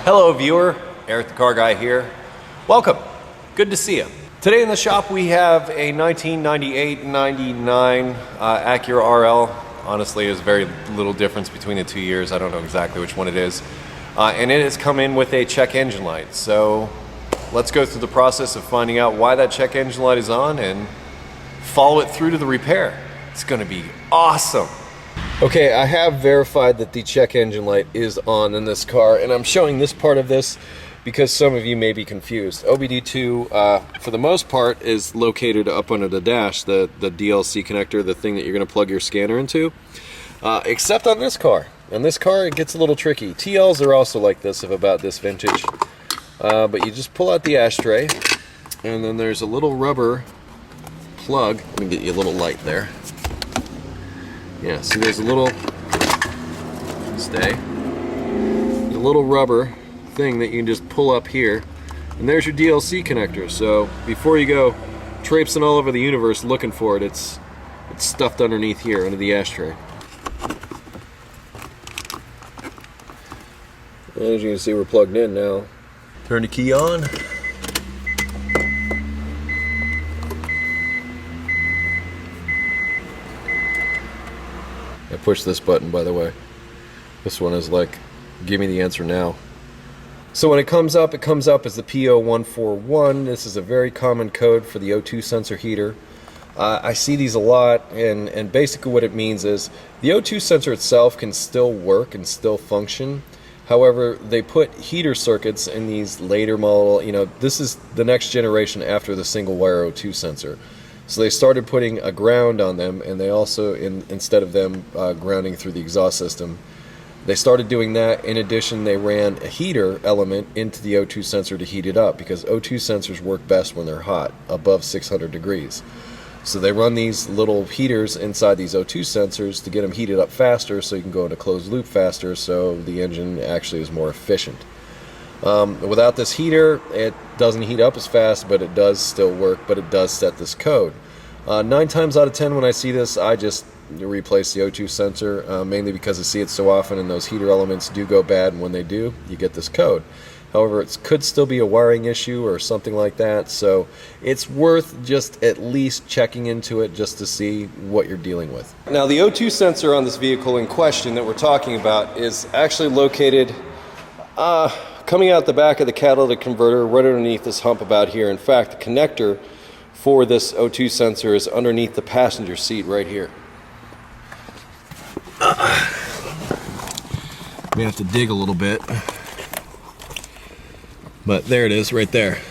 Hello viewer, EricTheCarGuy here. Welcome, good to see you. Today in the shop we have a 1998-99 Acura RL. Honestly, there's very little difference between the 2 years. I don't know exactly which one it is. And it has come in with a check engine light. So let's go through the process of finding out why that check engine light is on and follow it through to the repair. It's gonna be awesome. Okay, I have verified that the check engine light is on in this car, and I'm showing this part of this because some of you may be confused. OBD2, for the most part, is located up under the dash, the DLC connector, the thing that you're going to plug your scanner into, except on this car. On this car, it gets a little tricky. TLs are also like this, of about this vintage, but you just pull out the ashtray, and then there's a little rubber plug. Let me get you a little light there. Yeah, see there's a little, there's a little rubber thing that you can just pull up here, and there's your DLC connector. So before you go traipsing all over the universe looking for it, it's stuffed underneath here, under the ashtray. As you can see, we're plugged in now. Turn the key on. I push this button, by the way. This one is like, give me the answer now. So when it comes up as the P0141. This is a very common code for the O2 sensor heater. I see these a lot, and basically what it means is the O2 sensor itself can still work and still function. However, they put heater circuits in these later model, this is the next generation after the single wire O2 sensor. So they started putting a ground on them, and they also, instead of them grounding through the exhaust system, they started doing that. In addition, they ran a heater element into the O2 sensor to heat it up, because O2 sensors work best when they're hot, above 600 degrees. So they run these little heaters inside these O2 sensors to get them heated up faster, so you can go into closed loop faster, so the engine actually is more efficient. Without this heater, it doesn't heat up as fast, but it does still work, but it does set this code. 9 times out of 10 when I see this, I just replace the O2 sensor, mainly because I see it so often, and those heater elements do go bad, and when they do, you get this code. However, it could still be a wiring issue or something like that, so it's worth just at least checking into it just to see what you're dealing with. Now, the O2 sensor on this vehicle in question that we're talking about is actually located coming out the back of the catalytic converter, right underneath this hump about here. In fact, the connector for this O2 sensor is underneath the passenger seat right here. We have to dig a little bit, but there it is right there.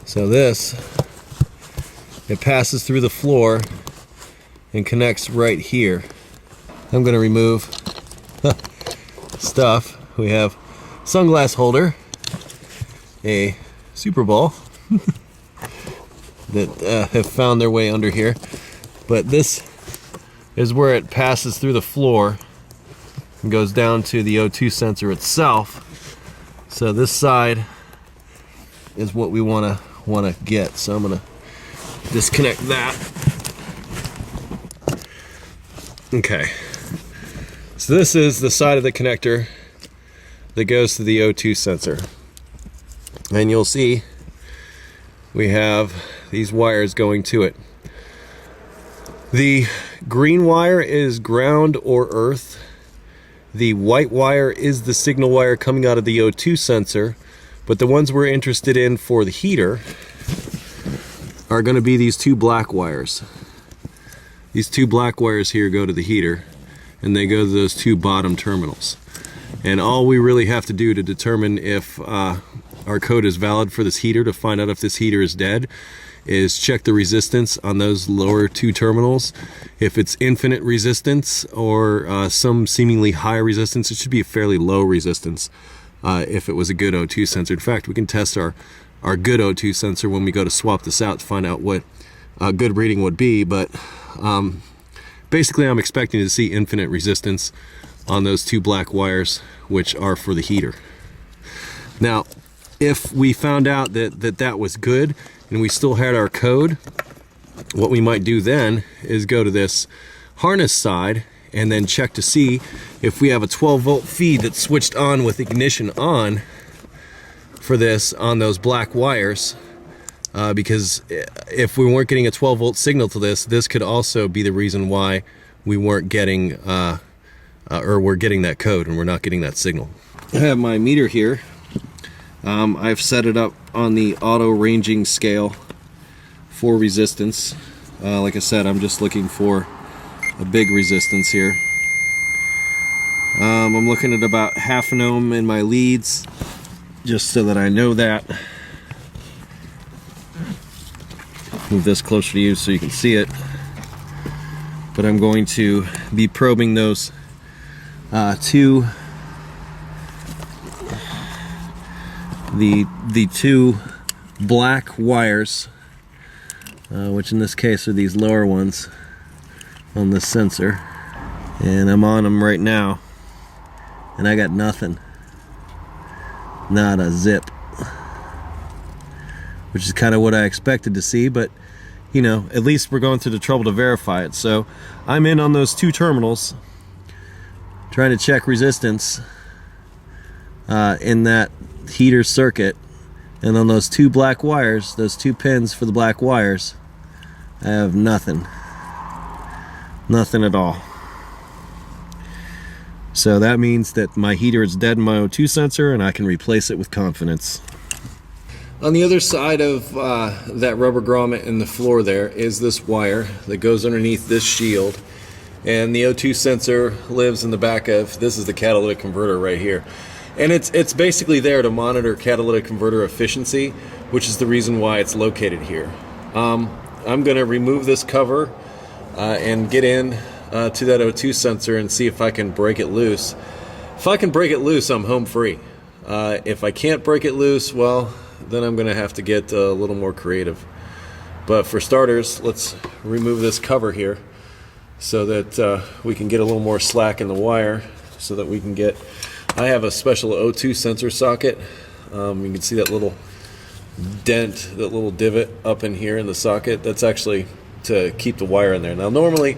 So this, it passes through the floor and connects right here. I'm going to remove stuff. We have sunglass holder, a Super Bowl that have found their way under here, but this is where it passes through the floor and goes down to the O2 sensor itself. So this side is what we want to get. So I'm going to disconnect that. Okay, so this is the side of the connector that goes to the O2 sensor, and you'll see we have these wires going to it. The green wire is ground or earth. The white wire is the signal wire coming out of the O2 sensor, but the ones we're interested in for the heater are going to be these two black wires. These two black wires here go to the heater, and they go to those two bottom terminals. And all we really have to do to determine if our code is valid for this heater, to find out if this heater is dead, is check the resistance on those lower two terminals. If it's infinite resistance or some seemingly high resistance, it should be a fairly low resistance if it was a good O2 sensor. In fact, we can test our good O2 sensor when we go to swap this out to find out what a good reading would be, but basically I'm expecting to see infinite resistance on those two black wires, which are for the heater. Now, if we found out that was good and we still had our code, what we might do then is go to this harness side and then check to see if we have a 12-volt feed that's switched on with ignition on for this on those black wires, because if we weren't getting a 12-volt signal to this could also be the reason why we weren't getting or we're getting that code and we're not getting that signal. I have my meter here. I've set it up on the auto ranging scale for resistance. Like I said, I'm just looking for a big resistance here. I'm looking at about 1/2 ohm in my leads, just so that I know that. Move this closer to you so you can see it. But I'm going to be probing those two black wires, which in this case are these lower ones on this sensor, and I'm on them right now, and I got nothing, not a zip, which is kind of what I expected to see, but you know, at least we're going through the trouble to verify it. So I'm in on those two terminals trying to check resistance in that heater circuit, and on those two black wires, those two pins for the black wires, I have nothing at all. So that means that my heater is dead in my O2 sensor, and I can replace it with confidence. On the other side of that rubber grommet in the floor there is this wire that goes underneath this shield, and the O2 sensor lives in the back of, this is the catalytic converter right here. And it's basically there to monitor catalytic converter efficiency, which is the reason why it's located here. I'm going to remove this cover and get in to that O2 sensor and see if I can break it loose. If I can break it loose, I'm home free. If I can't break it loose, well, then I'm going to have to get a little more creative. But for starters, let's remove this cover here so that we can get a little more slack in the wire, so that we can get, I have a special O2 sensor socket. You can see that little dent, that little divot up in here in the socket. That's actually to keep the wire in there. Now normally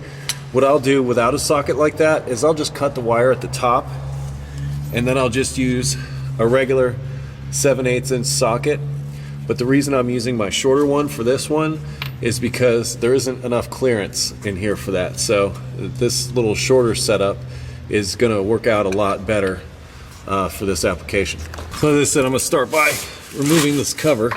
what I'll do without a socket like that is I'll just cut the wire at the top, and then I'll just use a regular 7/8 inch socket. But the reason I'm using my shorter one for this one is because there isn't enough clearance in here for that. So this little shorter setup is going to work out a lot better for this application. So as I said, I'm going to start by removing this cover.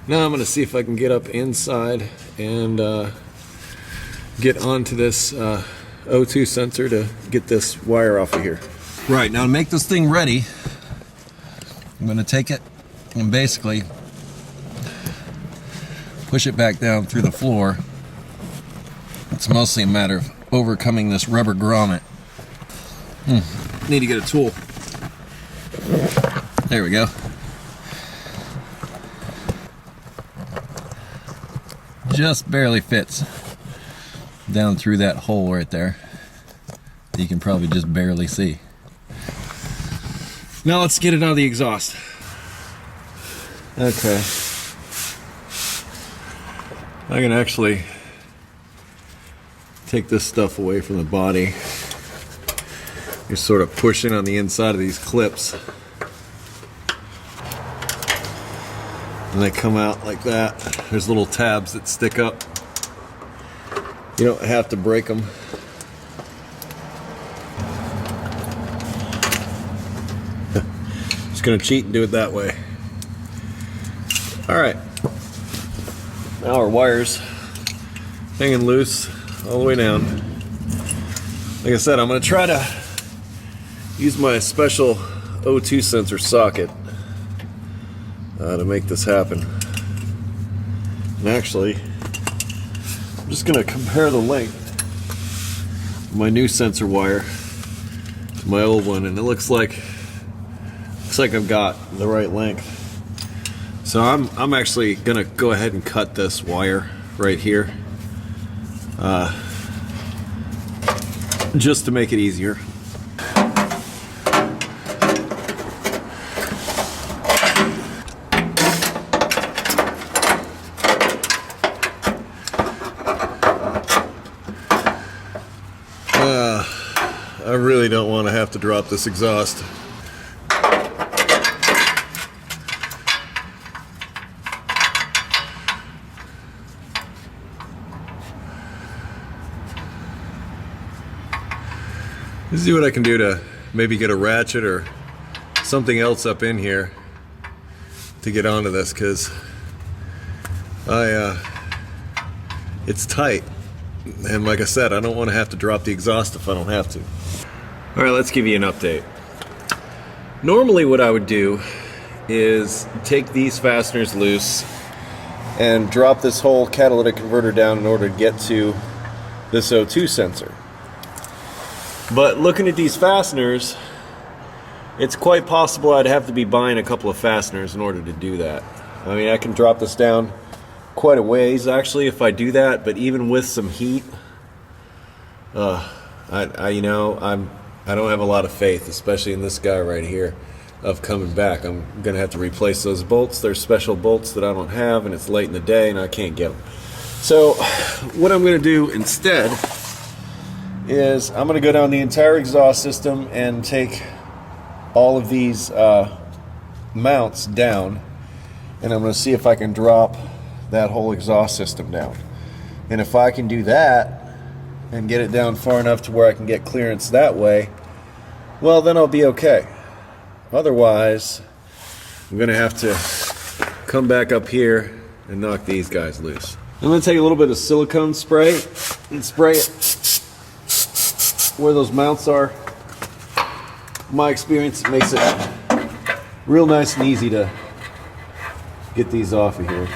Now I'm going to see if I can get up inside and get onto this O2 sensor to get this wire off of here. Right, now to make this thing ready, I'm going to take it and basically push it back down through the floor. It's mostly a matter of overcoming this rubber grommet. Need to get a tool. There we go. Just barely fits down through that hole right there. You can probably just barely see. Now let's get it out of the exhaust. Okay. I can actually take this stuff away from the body. You're sort of pushing on the inside of these clips, and they come out like that. There's little tabs that stick up. You don't have to break them. Just gonna cheat and do it that way. Alright. Now our wire's hanging loose all the way down. Like I said, I'm gonna try to use my special O2 sensor socket to make this happen. And actually, I'm just going to compare the length of my new sensor wire to my old one, and it looks like I've got the right length. So I'm actually going to go ahead and cut this wire right here. just to make it easier. I really don't want to have to drop this exhaust. Let's see what I can do to maybe get a ratchet or something else up in here to get onto this, because it's tight. And like I said, I don't want to have to drop the exhaust if I don't have to. All right, let's give you an update. Normally what I would do is take these fasteners loose and drop this whole catalytic converter down in order to get to this O2 sensor. But looking at these fasteners, it's quite possible I'd have to be buying a couple of fasteners in order to do that. I mean, I can drop this down quite a ways actually if I do that, but even with some heat, I don't have a lot of faith, especially in this guy right here, of coming back. I'm gonna have to replace those bolts. There's special bolts that I don't have, and it's late in the day and I can't get them. So what I'm gonna do instead is I'm gonna go down the entire exhaust system and take all of these mounts down, and I'm gonna see if I can drop that whole exhaust system down. And if I can do that and get it down far enough to where I can get clearance that way, well, then I'll be okay. Otherwise, I'm gonna have to come back up here and knock these guys loose. I'm gonna take a little bit of silicone spray and spray it where those mounts are. In my experience, it makes it real nice and easy to get these off of here.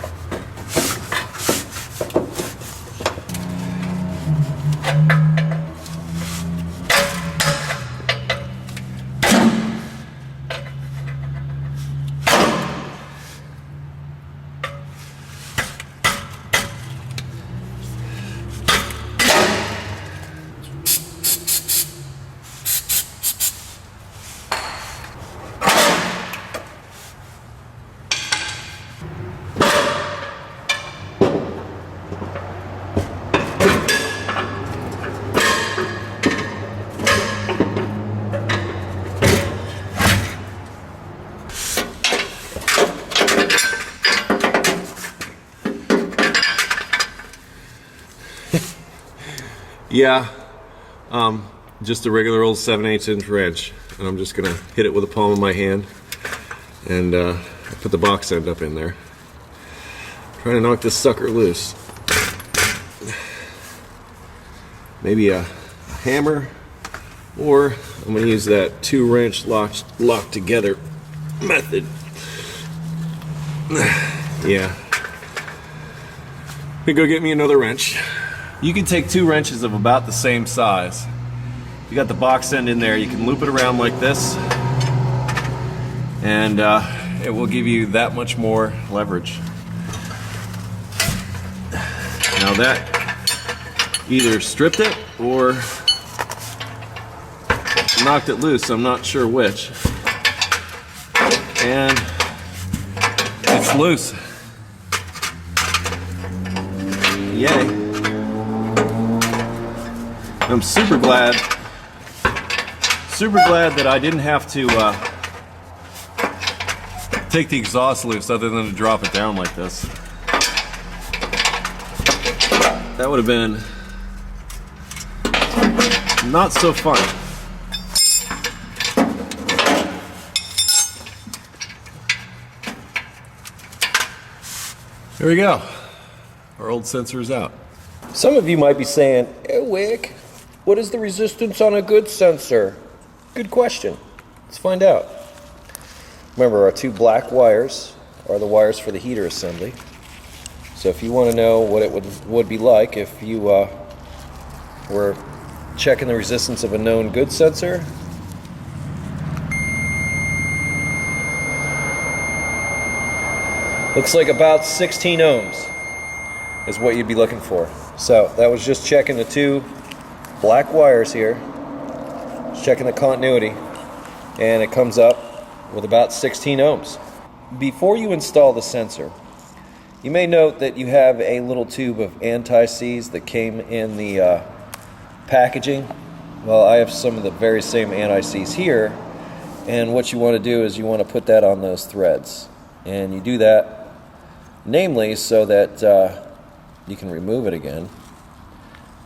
Yeah, just a regular old 7/8 inch wrench, and I'm just gonna hit it with the palm of my hand and put the box end up in there. Trying to knock this sucker loose. Maybe a hammer, or I'm gonna use that 2-wrench locked together method. Yeah. I'm gonna go get me another wrench. You can take 2 wrenches of about the same size. You got the box end in there, you can loop it around like this, and it will give you that much more leverage. Now that either stripped it or knocked it loose, I'm not sure which. And it's loose. Yay. I'm super glad that I didn't have to take the exhaust loose other than to drop it down like this. That would have been not so fun. There we go. Our old sensor is out. Some of you might be saying, "Hey, Wick, what is the resistance on a good sensor?" Good question. Let's find out. Remember, our 2 black wires are the wires for the heater assembly. So if you want to know what it would be like if you were checking the resistance of a known good sensor, looks like about 16 ohms is what you'd be looking for. So that was just checking the 2 black wires here. Just checking the continuity, and it comes up with about 16 ohms. Before you install the sensor, you may note that you have a little tube of anti-seize that came in the packaging. Well, I have some of the very same anti-seize here, and what you want to do is you want to put that on those threads, and you do that namely so that you can remove it again,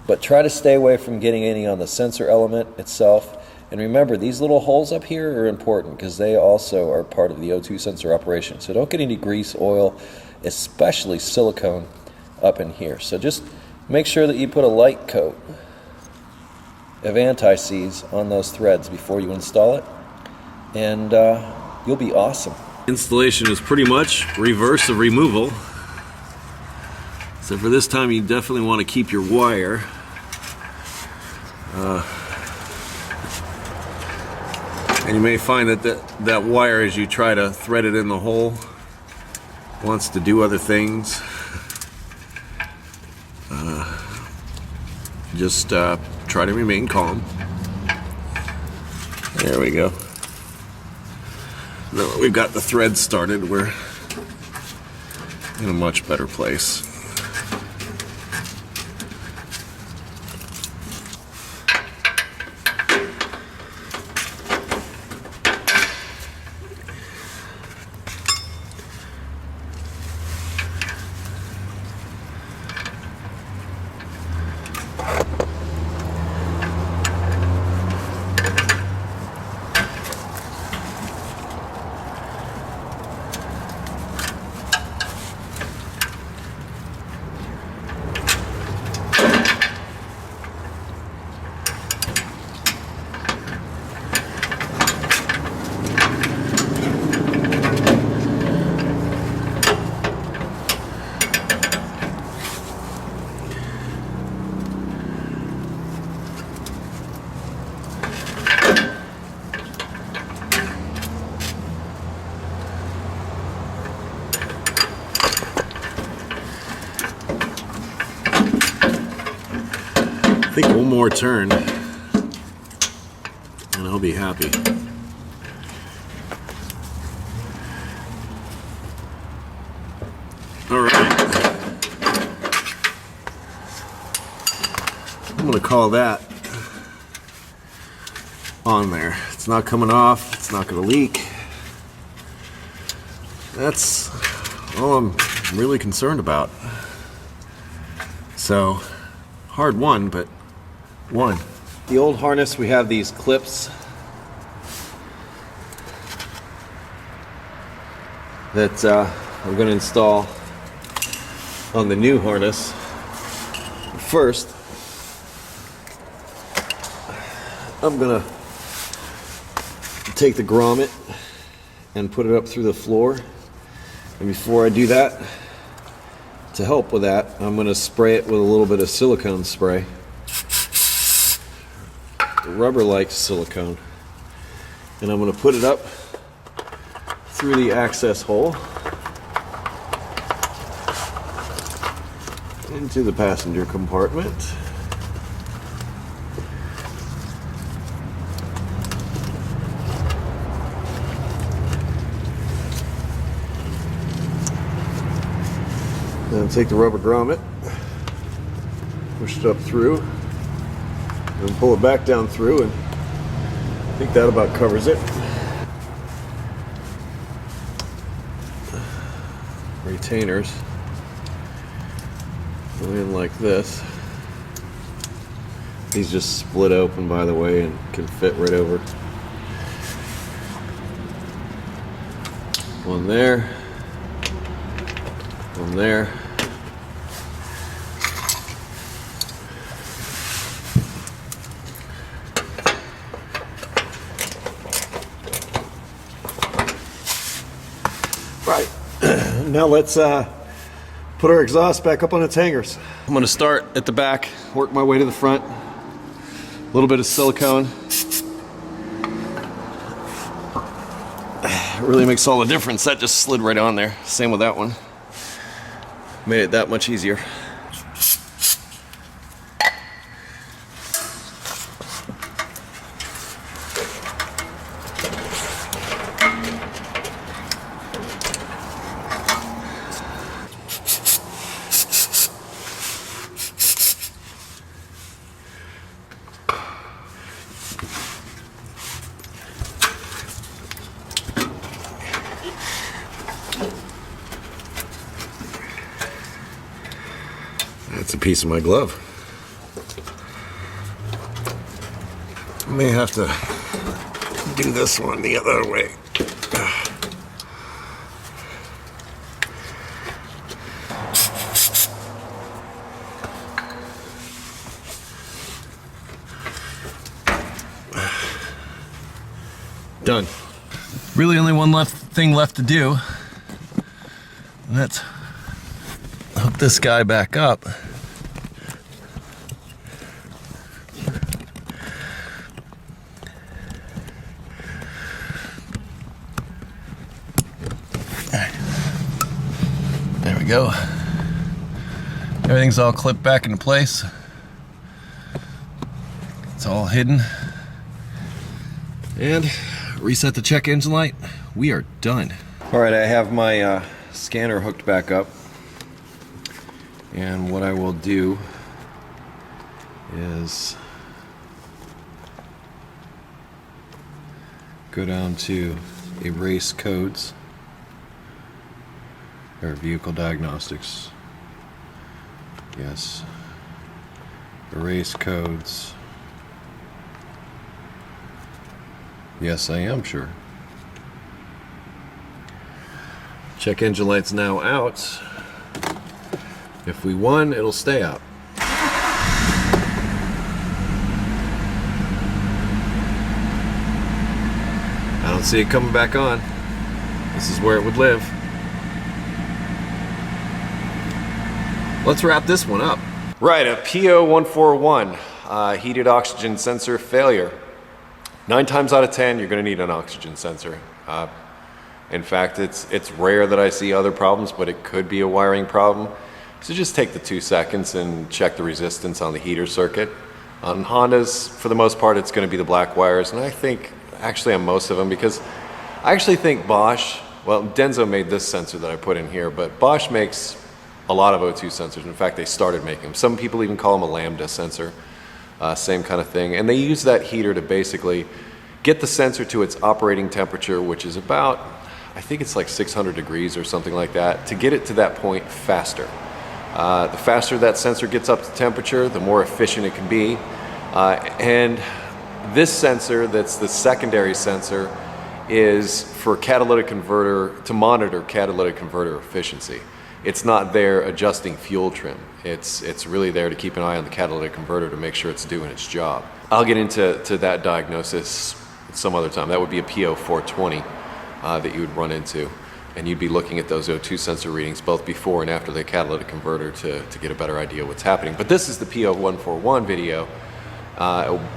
but try to stay away from getting any on the sensor element itself. And remember, these little holes up here are important because they also are part of the O2 sensor operation, so don't get any grease, oil, especially silicone up in here. So just make sure that you put a light coat of anti-seize on those threads before you install it, and you'll be awesome. Installation is pretty much reverse of removal. So for this time, you definitely want to keep your wire and you may find that wire, as you try to thread it in the hole, wants to do other things. Just try to remain calm. There we go. Now that we've got the thread started, we're in a much better place. I think one more turn and I'll be happy. All right. I'm gonna call that on there. It's not coming off, it's not gonna leak. That's all I'm really concerned about. So, hard one, but one. The old harness, we have these clips that I'm going to install on the new harness. First, I'm going to take the grommet and put it up through the floor. And before I do that, to help with that, I'm going to spray it with a little bit of silicone spray. Rubber-like silicone, and I'm going to put it up through the access hole into the passenger compartment. Then take the rubber grommet, push it up through, and pull it back down through, and I think that about covers it. Retainers go in like this. These just split open, by the way, and can fit right over. One there, one there. Right, now let's put our exhaust back up on its hangers. I'm gonna start at the back, work my way to the front. A little bit of silicone. It really makes all the difference. That just slid right on there. Same with that one. Made it that much easier. It's a piece of my glove. I may have to do this one the other way. Done. Really only one thing left to do, and that's hook this guy back up. There we go. Everything's all clipped back into place. It's all hidden. And reset the check engine light. We are done. All right, I have my scanner hooked back up. And what I will do is go down to erase codes, or vehicle diagnostics. Yes. Erase codes. Yes, I am sure. Check engine light's now out. If we won, it'll stay out. I don't see it coming back on. This is where it would live. Let's wrap this one up. Right, a P0141 heated oxygen sensor failure. 9 times out of 10, you're going to need an oxygen sensor. In fact, it's rare that I see other problems, but it could be a wiring problem. So just take the 2 seconds and check the resistance on the heater circuit. On Hondas, for the most part, it's going to be the black wires, and I think actually on most of them, because I actually think Bosch, well, Denso made this sensor that I put in here, but Bosch makes a lot of O2 sensors. In fact, they started making them. Some people even call them a lambda sensor. Same kind of thing. And they use that heater to basically get the sensor to its operating temperature, which is about, I think it's like 600 degrees or something like that, to get it to that point faster. The faster that sensor gets up to temperature, the more efficient it can be. And this sensor, that's the secondary sensor, is for catalytic converter, to monitor catalytic converter efficiency. It's not there adjusting fuel trim. It's really there to keep an eye on the catalytic converter to make sure it's doing its job. I'll get into that diagnosis some other time. That would be a P0420 that you would run into. And you'd be looking at those O2 sensor readings both before and after the catalytic converter to get a better idea of what's happening. But this is the P0141 video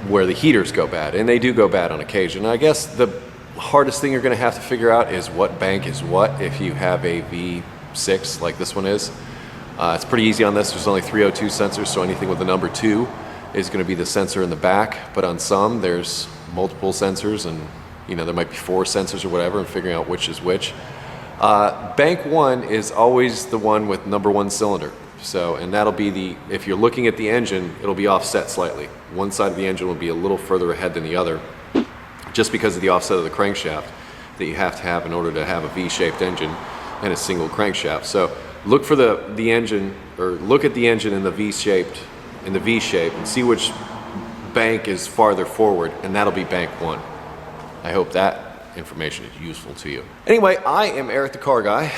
where the heaters go bad. And they do go bad on occasion. I guess the hardest thing you're going to have to figure out is what bank is what if you have a V6 like this one is. It's pretty easy on this. There's only 3 O2 sensors, so anything with the number 2 is going to be the sensor in the back. But on some, there's multiple sensors, and there might be 4 sensors or whatever, and figuring out which is which. Bank 1 is always the one with number 1 cylinder. So, and that'll be if you're looking at the engine, it'll be offset slightly. One side of the engine will be a little further ahead than the other, just because of the offset of the crankshaft that you have to have in order to have a V-shaped engine and a single crankshaft. So look for the engine, or look at the engine in the V shape, and see which bank is farther forward, and that'll be bank 1. I hope that information is useful to you. Anyway, I am Eric the Car Guy.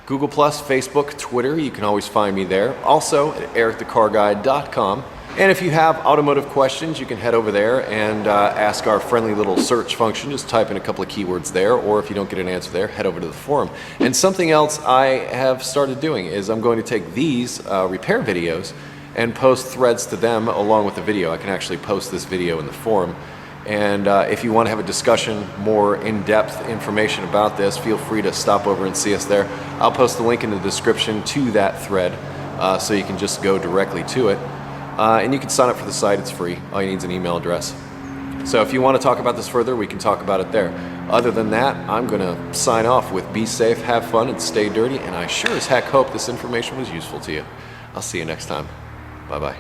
Google+, Facebook, Twitter, you can always find me there. Also at EricTheCarGuy.com. And if you have automotive questions, you can head over there and ask our friendly little search function. Just type in a couple of keywords there, or if you don't get an answer there, head over to the forum. And something else I have started doing is I'm going to take these repair videos and post threads to them along with the video. I can actually post this video in the forum. And if you want to have a discussion, more in-depth information about this, feel free to stop over and see us there. I'll post the link in the description to that thread so you can just go directly to it. And you can sign up for the site, it's free. All you need is an email address. So if you want to talk about this further, we can talk about it there. Other than that, I'm going to sign off with be safe, have fun, and stay dirty. And I sure as heck hope this information was useful to you. I'll see you next time. Bye-bye.